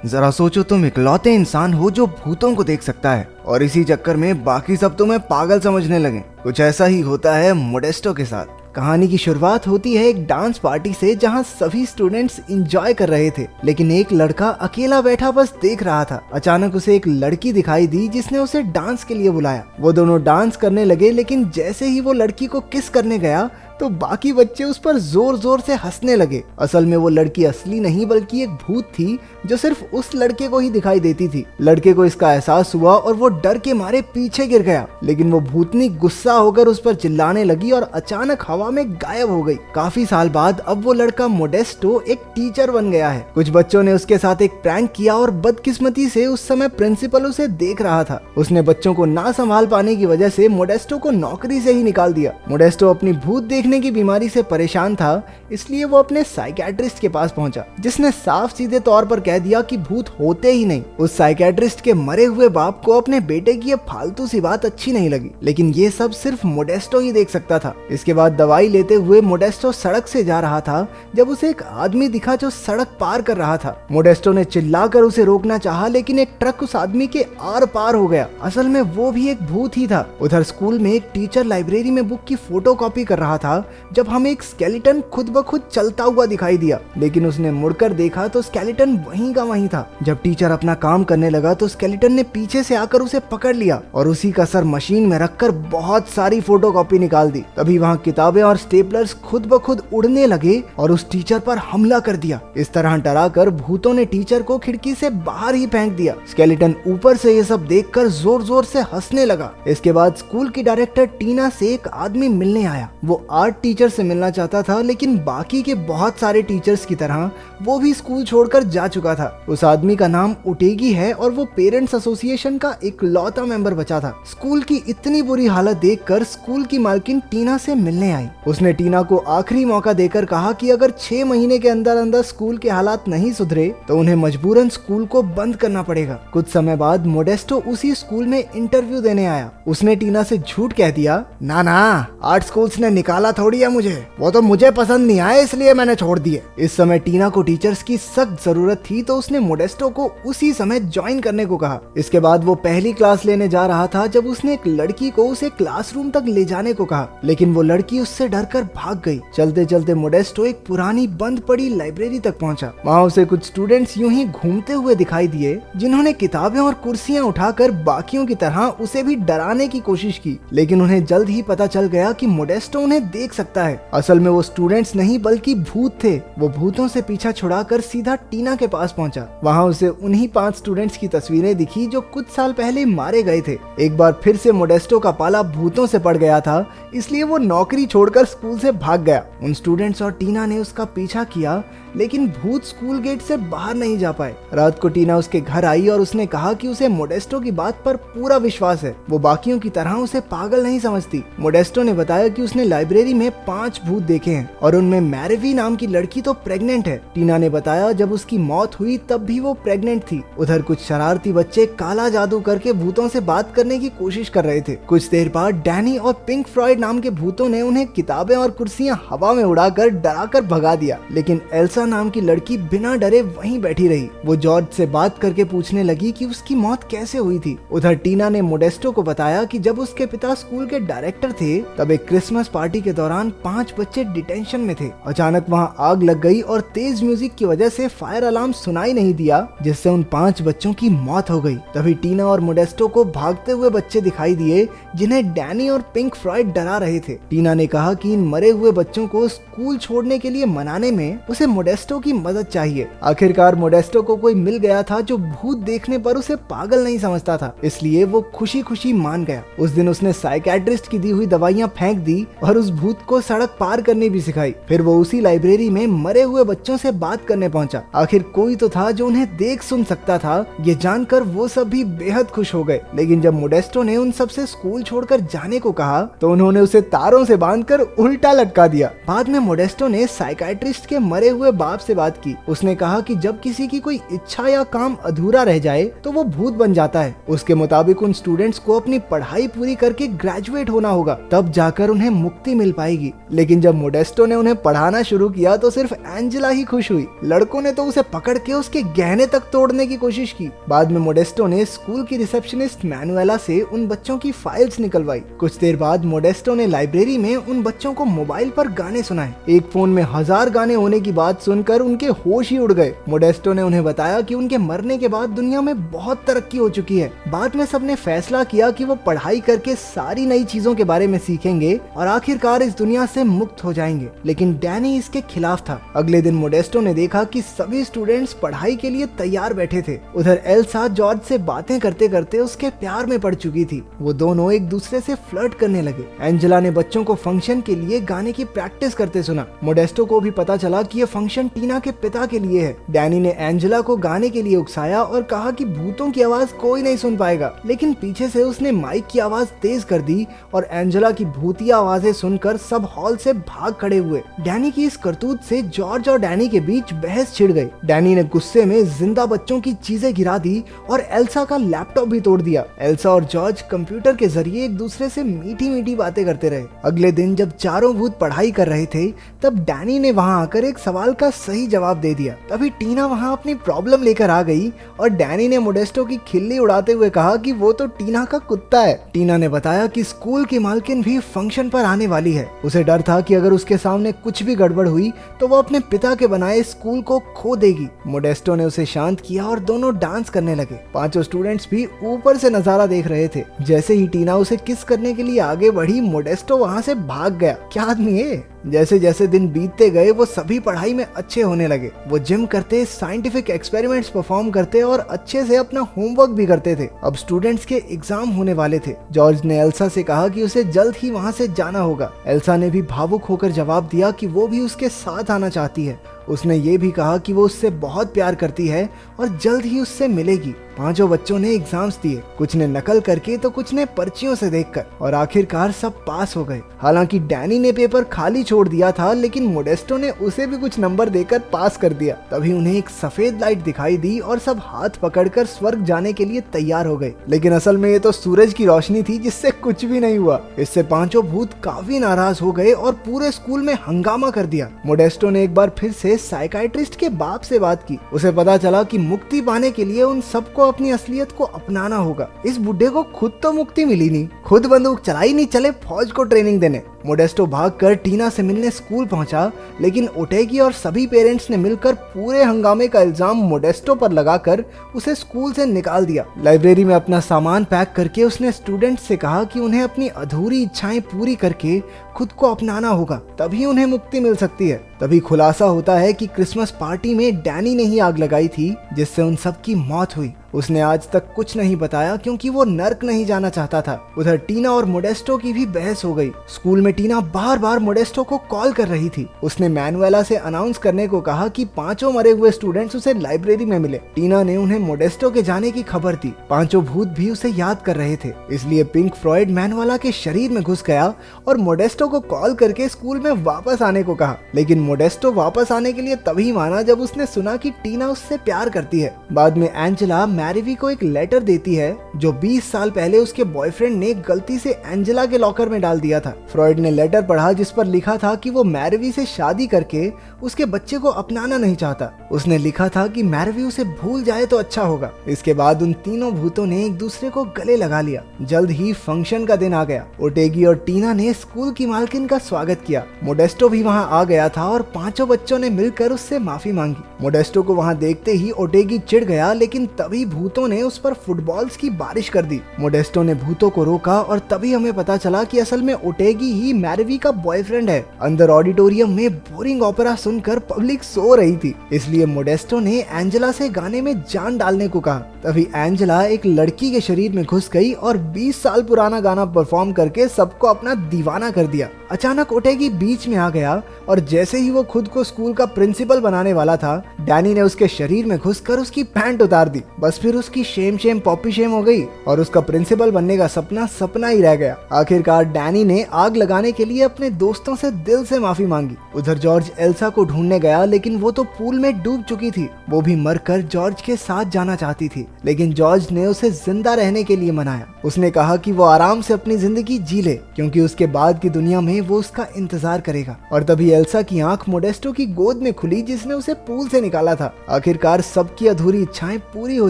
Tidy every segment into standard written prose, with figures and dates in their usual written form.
जरा सोचो, तुम इकलौते इंसान हो जो भूतों को देख सकता है और इसी चक्कर में बाकी सब तुम्हें पागल समझने लगे। कुछ ऐसा ही होता है मोडेस्टो के साथ। कहानी की शुरुआत होती है एक डांस पार्टी से जहां सभी स्टूडेंट्स एंजॉय कर रहे थे, लेकिन एक लड़का अकेला बैठा बस देख रहा था। अचानक उसे एक लड़की दिखाई दी जिसने उसे डांस के लिए बुलाया। वो दोनों डांस करने लगे, लेकिन जैसे ही वो लड़की को किस करने गया तो बाकी बच्चे उस पर जोर जोर से हंसने लगे। असल में वो लड़की असली नहीं बल्कि एक भूत थी जो सिर्फ उस लड़के को ही दिखाई देती थी। लड़के को इसका एहसास हुआ और वो डर के मारे पीछे गिर गया, लेकिन वो भूतनी गुस्सा होकर उस पर चिल्लाने लगी और अचानक हवा में गायब हो गई। काफी साल बाद अब वो लड़का मोडेस्टो एक टीचर बन गया है। कुछ बच्चों ने उसके साथ एक प्रैंक किया और बदकिस्मती से उस समय प्रिंसिपल उसे देख रहा था। उसने बच्चों को ना संभाल पाने की वजह से मोडेस्टो को नौकरी से ही निकाल दिया। मोडेस्टो अपनी भूत देखने की बीमारी से परेशान था, इसलिए वो अपने साइकियाट्रिस्ट के पास पहुंचा, जिसने साफ सीधे तौर पर कह दिया कि भूत होते ही नहीं। उस साइकियाट्रिस्ट के मरे हुए बाप को अपने बेटे की ये फालतू सी बात अच्छी नहीं लगी, लेकिन ये सब सिर्फ मोडेस्टो ही देख सकता था। इसके बाद दवाई लेते हुए मोडेस्टो सड़क से जा रहा था जब उसे एक आदमी दिखा जो सड़क पार कर रहा था। मोडेस्टो ने चिल्लाकर उसे रोकना चाहा, लेकिन एक ट्रक उस आदमी के आर पार हो गया। असल में वो भी एक भूत ही था। उधर स्कूल में एक टीचर लाइब्रेरी में बुक की फोटोकॉपी कर रहा था जब हमें एक स्केलेटन खुद ब खुद चलता हुआ दिखाई दिया, लेकिन उसने मुड़कर देखा तो स्केलेटन वहीं का वहीं था। जब टीचर अपना काम करने लगा तो स्केलेटन ने पीछे से आकर उसे पकड़ लिया और उसी का सर मशीन में रखकर बहुत सारी फोटोकॉपी निकाल दी। तभी वहाँ किताबें और स्टेपलर्स खुद ब खुद उड़ने लगे और उस टीचर पर हमला कर दिया। इस तरह डराकर भूतों ने टीचर को खिड़की से बाहर ही फेंक दिया। स्केलेटन ऊपर से ये सब देखकर जोर जोर से हंसने लगा। इसके बाद स्कूल की डायरेक्टर टीना से एक आदमी मिलने आया। वो आर्ट टीचर से मिलना चाहता था, लेकिन बाकी के बहुत सारे टीचर्स की तरह वो भी स्कूल छोड़कर जा चुका था। उस आदमी का नाम उटेगी है और वो पेरेंट्स एसोसिएशन का इकलौता मेंबर बचा था। स्कूल की इतनी बुरी हालत देखकर स्कूल की मालकिन टीना से मिलने आई। उसने टीना को आखिरी मौका देकर कहा कि अगर 6 महीने के अंदर अंदर स्कूल के हालात नहीं सुधरे तो उन्हें मजबूरन स्कूल को बंद करना पड़ेगा। कुछ समय बाद मोडेस्टो उसी स्कूल में इंटरव्यू देने आया। उसने टीना से झूठ कह दिया, ना ना, आर्ट स्कूल्स ने निकाला थोड़ी है मुझे, वो तो मुझे पसंद नहीं आया इसलिए मैंने छोड़ दिए। इस समय टीना को टीचर्स की सख्त जरूरत थी तो उसने मोडेस्टो को उसी समय ज्वाइन करने को कहा। इसके बाद वो पहली क्लास लेने जा रहा था जब उसने एक लड़की को उसे क्लासरूम तक ले जाने को कहा, लेकिन वो लड़की उससे डरकर भाग गई। चलते चलते मोडेस्टो एक पुरानी बंद पड़ी लाइब्रेरी तक पहुंचा। वहाँ उसे कुछ स्टूडेंट्स यूं ही घूमते हुए दिखाई दिए, जिन्होंने किताबें और कुर्सियां उठाकर बाकियों की तरह उसे भी डराने की कोशिश की, लेकिन उन्हें जल्द ही पता चल गया कि मोडेस्टो उन्हें देख सकता है। असल में वो स्टूडेंट्स नहीं बल्कि भूत थे। वो भूतों से पीछा छुड़ाकर सीधा टीना के पास पहुंचा। वहाँ उसे उन्हीं 5 स्टूडेंट्स की तस्वीरें दिखी जो कुछ साल पहले मारे गए थे। एक बार फिर से मोडेस्टो का पाला भूतों से पड़ गया था, इसलिए वो नौकरी छोड़कर स्कूल से भाग गया। उन स्टूडेंट्स और टीना ने उसका पीछा किया, लेकिन भूत स्कूल गेट से बाहर नहीं जा पाए। रात को टीना उसके घर आई और उसने कहा कि उसे मोडेस्टो की बात पर पूरा विश्वास है। वो बाकियों की तरह उसे पागल नहीं समझती। मोडेस्टो ने बताया कि उसने लाइब्रेरी में 5 भूत देखे हैं और उनमें मैरवी नाम की लड़की तो प्रेग्नेंट है। टीना ने बताया जब उसकी मौत हुई तब भी वो प्रेग्नेंट थी। उधर कुछ शरारती बच्चे काला जादू करके भूतों से बात करने की कोशिश कर रहे थे। कुछ देर बाद डैनी और पिंक फ्लॉयड नाम के भूतों ने उन्हें किताबें और कुर्सियां हवा में उड़ाकर डराकर भगा दिया, लेकिन एल्सा नाम की लड़की बिना डरे वहीं बैठी रही। वो जॉर्ज से बात करके पूछने लगी कि उसकी मौत कैसे हुई थी। उधर टीना ने मोडेस्टो को बताया कि जब उसके पिता स्कूल के डायरेक्टर थे तब एक क्रिसमस पार्टी के दौरान 5 बच्चे डिटेंशन में थे। अचानक वहां आग लग गई और तेज म्यूजिक की वजह से फायर अलार्म सुनाई नहीं दिया, जिससे उन 5 बच्चों की मौत हो गई। तभी टीना और मोडेस्टो को भागते हुए बच्चे दिखाई दिए जिन्हें डैनी और पिंक फ्लॉयड डरा रहे थे। टीना ने कहा कि इन मरे हुए बच्चों को स्कूल छोड़ने के लिए मनाने में उसे मोडेस्टो की मदद चाहिए। आखिरकार मोडेस्टो को कोई मिल गया था जो भूत देखने पर उसे पागल नहीं समझता था, इसलिए वो खुशी खुशी मान गया। उस दिन उसने साइकियाट्रिस्ट की दी हुई दवाइयां फेंक दी और उस भूत को सड़क पार करनी भी सिखाई। फिर वो उसी लाइब्रेरी में मरे हुए बच्चों से बात करने पहुंचा। आखिर कोई तो था जो उन्हें देख सुन सकता था। ये जानकर वो सब भी बेहद खुश हो गए, लेकिन जब मोडेस्टो ने उन सब से स्कूल छोड़कर जाने को कहा तो उन्होंने उसे तारों से बांधकर उल्टा लटका दिया। बाद में मोडेस्टो ने साइकियाट्रिस्ट के मरे हुए बाप से बात की। उसने कहा कि जब किसी की कोई इच्छा या काम अधूरा रह जाए तो वो भूत बन जाता है। उसके मुताबिक उन स्टूडेंट्स को अपनी पढ़ाई पूरी करके ग्रेजुएट होना होगा, तब जाकर उन्हें मुक्ति मिल पाएगी। लेकिन जब मोडेस्टो ने उन्हें पढ़ाना शुरू किया तो सिर्फ एंजेला ही खुश हुई। लड़कों ने तो उसे पकड़ के उसके गहने तक तोड़ने की कोशिश की। बाद में मोडेस्टो ने स्कूल की रिसेप्शनिस्ट मैनुएला से उन बच्चों की फाइल्स निकलवाई। कुछ देर बाद मोडेस्टो ने लाइब्रेरी में उन बच्चों को मोबाइल पर गाने सुनाए। एक फोन में 1000 गाने होने की बात सुनकर उनके होश ही उड़ गए। मोडेस्टो ने उन्हें बताया कि उनके मरने के बाद दुनिया में बहुत तरक्की हो चुकी है। बाद में सबने फैसला किया कि वो पढ़ाई करके सारी नई चीजों के बारे में सीखेंगे और आखिरकार इस दुनिया से मुक्त हो जाएंगे। लेकिन डैनी इसके खिलाफ था। अगले दिन मोडेस्टो ने देखा कि सभी स्टूडेंट्स पढ़ाई के लिए तैयार बैठे थे। उधर एल्सा जॉर्ज से बातें करते करते उसके प्यार में पड़ चुकी थी। वो दोनों एक दूसरे से फ्लर्ट करने लगे। एंजेला ने बच्चों को फंक्शन के लिए गाने की प्रैक्टिस करते सुना। मोडेस्टो को भी पता चला कि ये फंक्शन टीना के पिता के लिए है। डैनी ने एंजेला को गाने के लिए उकसाया और कहा कि भूतों की आवाज कोई नहीं सुन पाएगा। लेकिन पीछे से उसने माइक की आवाज तेज कर दी और एंजेला की भूतिया आवाजें सुनकर सब हॉल से भाग खड़े हुए। डैनी की इस करतूत से जॉर्ज और डैनी के बीच बहस छिड़ गई। डैनी ने गुस्से में जिंदा बच्चों की चीजें गिरा दी और एल्सा का लैपटॉप भी तोड़ दिया। एल्सा और जॉर्ज कंप्यूटर के जरिए एक दूसरे से मीठी मीठी बातें करते रहे। अगले दिन जब चारों भूत पढ़ाई कर रहे थे तब डैनी ने वहां आकर एक सवाल का सही जवाब दे दिया। तभी टीना वहां अपनी प्रॉब्लम लेकर आ गई और डैनी ने मोडेस्टो की खिल्ली उड़ाते हुए कहा कि वो तो टीना का कुत्ता है। टीना ने बताया कि स्कूल की मालकिन भी फंक्शन पर आने वाली है। उसे डर था कि अगर उसके सामने कुछ भी गड़बड़ हुई तो वो अपने पिता के बनाए स्कूल को खो देगी। मोडेस्टो ने उसे शांत किया और दोनों डांस करने लगे। पांचों स्टूडेंट्स भी ऊपर से नजारा देख रहे थे। जैसे ही टीना उसे किस करने के लिए आगे बढ़ी, मोडेस्टो वहां से भाग गया। क्या आदमी है। जैसे जैसे दिन बीतते गए वो सभी पढ़ाई में अच्छे होने लगे। वो जिम करते, साइंटिफिक एक्सपेरिमेंट्स परफॉर्म करते और अच्छे से अपना होमवर्क भी करते थे। अब स्टूडेंट्स के एग्जाम होने वाले थे। जॉर्ज ने एल्सा से कहा कि उसे जल्द ही वहां से जाना होगा। एल्सा ने भी भावुक होकर जवाब दिया कि वो भी उसके साथ आना चाहती है। उसने ये भी कहा कि वो उससे बहुत प्यार करती है और जल्द ही उससे मिलेगी। पांचों बच्चों ने एग्जाम्स दिए, कुछ ने नकल करके तो कुछ ने पर्चियों से देखकर, और आखिरकार सब पास हो गए। हालांकि डैनी ने पेपर खाली छोड़ दिया था, लेकिन मोडेस्टो ने उसे भी कुछ नंबर देकर पास कर दिया। तभी उन्हें एक सफेद लाइट दिखाई दी और सब हाथ पकड़कर स्वर्ग जाने के लिए तैयार हो गए। लेकिन असल में ये तो सूरज की रोशनी थी जिससे कुछ भी नहीं हुआ। इससे पांचों भूत काफी नाराज हो गए और पूरे स्कूल में हंगामा कर दिया। मोडेस्टो ने एक बार फिर से साइकाइट्रिस्ट के बाप से बात की। उसे पता चला कि मुक्ति पाने के लिए उन सबको अपनी असलियत को अपनाना होगा। इस बुढ़े को खुद तो मुक्ति मिली नहीं, खुद बंदूक चलाई नहीं, चले फौज को ट्रेनिंग देने। मोडेस्टो भागकर टीना से मिलने स्कूल पहुंचा, लेकिन ओटेगी और सभी पेरेंट्स ने मिलकर पूरे हंगामे का इल्जाम मोडेस्टो पर लगाकर उसे स्कूल से निकाल दिया। लाइब्रेरी में अपना सामान पैक करके उसने स्टूडेंट्स से कहा कि उन्हें अपनी अधूरी इच्छाएं पूरी करके खुद को अपनाना होगा, तभी उन्हें मुक्ति मिल सकती है। तभी खुलासा होता है कि क्रिसमस पार्टी में डैनी ने ही आग लगाई थी, जिससे उन सब की मौत हुई। उसने आज तक कुछ नहीं बताया क्योंकि वो नर्क नहीं जाना चाहता था। उधर टीना और मोडेस्टो की भी बहस हो गई। स्कूल में टीना बार बार मोडेस्टो को कॉल कर रही थी। उसने मैनुएला से अनाउंस करने को कहा कि पांचों मरे हुए स्टूडेंट्स उसे लाइब्रेरी में मिले। टीना ने उन्हें मोडेस्टो के जाने की खबर दी। पांचों भूत भी उसे याद कर रहे थे, इसलिए पिंक फ्लॉयड मैनुएला के शरीर में घुस गया और मोडेस्टो को कॉल करके स्कूल में वापस आने को कहा। लेकिन मोडेस्टो वापस आने के लिए तभी माना जब उसने सुना कि टीना उससे प्यार करती है। बाद में एंजेला मैरीवी को एक लेटर देती है जो 20 साल पहले उसके बॉयफ्रेंड ने गलती से एंजेला के लॉकर में डाल दिया था। फ्रॉयड ने लेटर पढ़ा जिस पर लिखा था कि वो मैरीवी से शादी करके उसके बच्चे को अपनाना नहीं चाहता। उसने लिखा था कि मैरीवी उसे भूल जाए तो अच्छा होगा। इसके बाद उन तीनों भूतों ने एक दूसरे को गले लगा लिया। जल्द ही फंक्शन का दिन आ गया। ओटेगी और टीना ने स्कूल की मालकिन का स्वागत किया। मोडेस्टो भी वहां आ गया था और पांचों बच्चों ने मिलकर उससे माफी मांगी। मोडेस्टो को वहां देखते ही ओटेगी चिढ़ गया, लेकिन तभी भूतों ने उस पर फुटबॉल्स की बारिश कर दी। मोडेस्टो ने भूतों को रोका और तभी हमें पता चला कि असल में ओटेगी ही मैरीवी का बॉयफ्रेंड है। अंदर ऑडिटोरियम में बोरिंग ओपेरा सुनकर पब्लिक सो रही थी, इसलिए मोडेस्टो ने एंजेला से गाने में जान डालने को कहा। तभी एंजेला एक लड़की के शरीर में घुस गई और 20 साल पुराना गाना परफॉर्म करके सबको अपना दीवाना कर दिया। अचानक ओटेगी बीच में आ गया और जैसे ही वो खुद को स्कूल का प्रिंसिपल बनाने वाला था, डैनी ने उसके शरीर में घुसकर उसकी पैंट उतार दी। बस फिर उसकी शेम पॉपी शेम हो गई और उसका प्रिंसिपल बनने का सपना सपना ही रह गया। आखिरकार डैनी ने आग लगाने के लिए अपने दोस्तों से दिल से माफी मांगी। उधर जॉर्ज एल्सा को ढूंढने गया, लेकिन वो तो पूल में डूब चुकी थी। वो भी मरकर जॉर्ज के साथ जाना चाहती थी, लेकिन जॉर्ज ने उसे जिंदा रहने के लिए मनाया। उसने कहा कि वो आराम से अपनी जिंदगी जी ले, क्योंकि उसके बाद की दुनिया में वो उसका इंतजार करेगा। और तभी एल्सा की आंख मोडेस्टो की गोद में खुली, जिसने उसे पूल से निकाला था। आखिरकार सबकी अधूरी इच्छाएं पूरी हो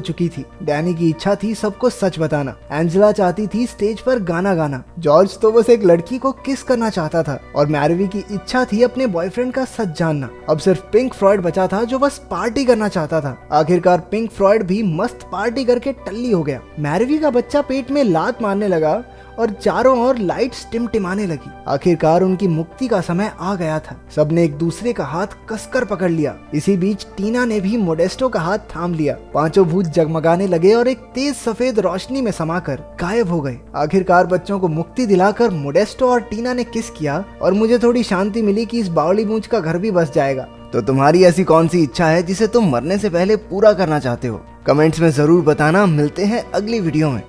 चुकी थी। डैनी की इच्छा थी सबको सच बताना, एंजेला चाहती थी स्टेज पर गाना गाना, जॉर्ज तो बस एक लड़की को किस करना चाहता था, और मैरवी की इच्छा थी अपने बॉयफ्रेंड का सच जानना। अब सिर्फ पिंक फ्लॉयड बचा था जो बस पार्टी करना चाहता था। आखिरकार पिंक फ्लॉयड भी मस्त पार्टी करके टल्ली हो गया। मैरवी का बच्चा पेट में लात मारने लगा और चारों ओर लाइट्स टिमटिमाने लगी। आखिरकार उनकी मुक्ति का समय आ गया था। सबने एक दूसरे का हाथ कसकर पकड़ लिया। इसी बीच टीना ने भी मोडेस्टो का हाथ थाम लिया। पांचों भूत जगमगाने लगे और एक तेज सफेद रोशनी में समाकर गायब हो गए। आखिरकार बच्चों को मुक्ति दिलाकर मोडेस्टो और टीना ने किस किया और मुझे थोड़ी शांति मिली कि इस बावली मूंछ का घर भी बस जाएगा। तो तुम्हारी ऐसी कौन सी इच्छा है जिसे तुम मरने से पहले पूरा करना चाहते हो? कमेंट्स में जरूर बताना। मिलते हैं अगली वीडियो में।